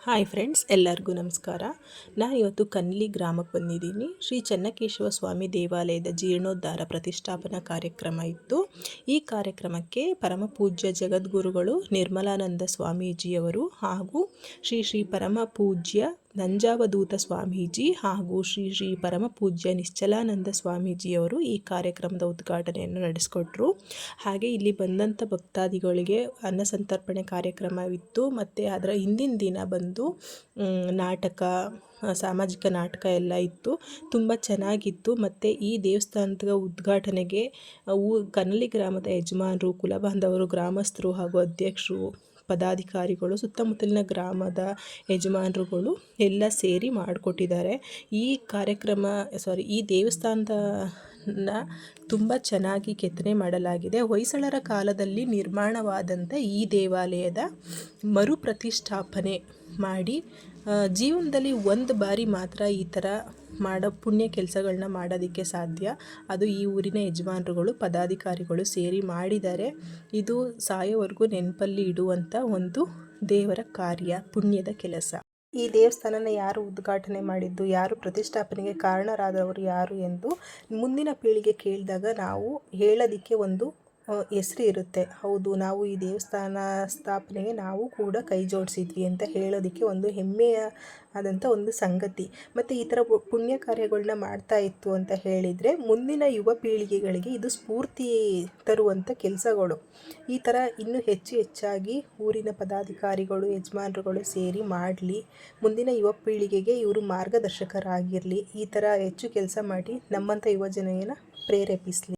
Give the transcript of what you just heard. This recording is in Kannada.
ಹಾಯ್ ಫ್ರೆಂಡ್ಸ್, ಎಲ್ಲರಿಗೂ ನಮಸ್ಕಾರ. ನಾನು ಇವತ್ತು ಕನ್ಲಿ ಗ್ರಾಮಕ್ಕೆ ಬಂದಿದ್ದೀನಿ. ಶ್ರೀ ಚೆನ್ನಕೇಶವ ಸ್ವಾಮಿ ದೇವಾಲಯದ ಜೀರ್ಣೋದ್ಧಾರ ಪ್ರತಿಷ್ಠಾಪನಾ ಕಾರ್ಯಕ್ರಮ ಇತ್ತು. ಈ ಕಾರ್ಯಕ್ರಮಕ್ಕೆ ಪರಮ ಪೂಜ್ಯ ಜಗದ್ಗುರುಗಳು ನಿರ್ಮಲಾನಂದ ಸ್ವಾಮೀಜಿಯವರು ಹಾಗೂ ಶ್ರೀ ಶ್ರೀ ಪರಮ ಪೂಜ್ಯ ನಂಜಾವಧೂತ ಸ್ವಾಮೀಜಿ ಹಾಗೂ ಶ್ರೀ ಶ್ರೀ ಪರಮ ಪೂಜ್ಯ ನಿಶ್ಚಲಾನಂದ ಸ್ವಾಮೀಜಿಯವರು ಈ ಕಾರ್ಯಕ್ರಮದ ಉದ್ಘಾಟನೆಯನ್ನು ನಡೆಸಿಕೊಟ್ರು. ಹಾಗೆ ಇಲ್ಲಿ ಬಂದಂಥ ಭಕ್ತಾದಿಗಳಿಗೆ ಅನ್ನಸಂತರ್ಪಣೆ ಕಾರ್ಯಕ್ರಮವಿತ್ತು. ಮತ್ತು ಅದರ ಹಿಂದಿನ ದಿನ ಬಂದು ನಾಟಕ, ಸಾಮಾಜಿಕ ನಾಟಕ ಎಲ್ಲ ಇತ್ತು. ತುಂಬ ಚೆನ್ನಾಗಿತ್ತು. ಮತ್ತು ಈ ದೇವಸ್ಥಾನದ ಉದ್ಘಾಟನೆಗೆ ಕನ್ನಲಿ ಗ್ರಾಮದ ಯಜಮಾನರು, ಕುಲಬಾಂಧವರು, ಗ್ರಾಮಸ್ಥರು ಹಾಗೂ ಅಧ್ಯಕ್ಷರು, ಪದಾಧಿಕಾರಿಗಳು, ಸುತ್ತಮುತ್ತಲಿನ ಗ್ರಾಮದ ಯಜಮಾನರುಗಳು ಎಲ್ಲ ಸೇರಿ ಮಾಡಿಕೊಟ್ಟಿದ್ದಾರೆ. ಈ ದೇವಸ್ಥಾನದ ತುಂಬ ಚೆನ್ನಾಗಿ ಕೆತ್ತನೆ ಮಾಡಲಾಗಿದೆ. ಹೊಯ್ಸಳರ ಕಾಲದಲ್ಲಿ ನಿರ್ಮಾಣವಾದಂಥ ಈ ದೇವಾಲಯದ ಮರುಪ್ರತಿಷ್ಠಾಪನೆ ಮಾಡಿ ಜೀವನದಲ್ಲಿ ಒಂದು ಬಾರಿ ಮಾತ್ರ ಈ ಥರ ಮಾಡೋ ಪುಣ್ಯ ಕೆಲಸಗಳನ್ನ ಮಾಡೋದಕ್ಕೆ ಸಾಧ್ಯ. ಅದು ಈ ಊರಿನ ಯಜಮಾನರುಗಳು, ಪದಾಧಿಕಾರಿಗಳು ಸೇರಿ ಮಾಡಿದ್ದಾರೆ. ಇದು ಸಾಯೋವರೆಗೂ ನೆನಪಲ್ಲಿ ಇಡುವಂಥ ಒಂದು ದೇವರ ಕಾರ್ಯ, ಪುಣ್ಯದ ಕೆಲಸ. ಈ ದೇವಸ್ಥಾನನ ಯಾರು ಉದ್ಘಾಟನೆ ಮಾಡಿದ್ದು, ಯಾರು ಪ್ರತಿಷ್ಠಾಪನೆಗೆ ಕಾರಣರಾದವರು ಯಾರು ಎಂದು ಮುಂದಿನ ಪೀಳಿಗೆ ಕೇಳಿದಾಗ ನಾವು ಹೇಳೋದಕ್ಕೆ ಒಂದು ಹೆಸರು ಇರುತ್ತೆ. ಹೌದು, ನಾವು ಈ ದೇವಸ್ಥಾನ ಸ್ಥಾಪನೆಗೆ ನಾವು ಕೂಡ ಕೈ ಜೋಡಿಸಿದ್ವಿ ಅಂತ ಹೇಳೋದಕ್ಕೆ ಒಂದು ಹೆಮ್ಮೆಯ ಆದಂಥ ಒಂದು ಸಂಗತಿ. ಮತ್ತು ಈ ಥರ ಪುಣ್ಯ ಕಾರ್ಯಗಳನ್ನ ಮಾಡ್ತಾ ಇತ್ತು ಅಂತ ಹೇಳಿದರೆ ಮುಂದಿನ ಯುವ ಪೀಳಿಗೆಗಳಿಗೆ ಇದು ಸ್ಫೂರ್ತಿ ತರುವಂಥ ಕೆಲಸಗಳು. ಈ ಥರ ಇನ್ನೂ ಹೆಚ್ಚಾಗಿ ಊರಿನ ಪದಾಧಿಕಾರಿಗಳು, ಯಜಮಾನರುಗಳು ಸೇರಿ ಮಾಡಲಿ. ಮುಂದಿನ ಯುವ ಪೀಳಿಗೆಗೆ ಇವರು ಮಾರ್ಗದರ್ಶಕರಾಗಿರಲಿ. ಈ ಥರ ಹೆಚ್ಚು ಕೆಲಸ ಮಾಡಿ ನಮ್ಮಂಥ ಯುವಜನೆಯನ್ನು ಪ್ರೇರೇಪಿಸಲಿ.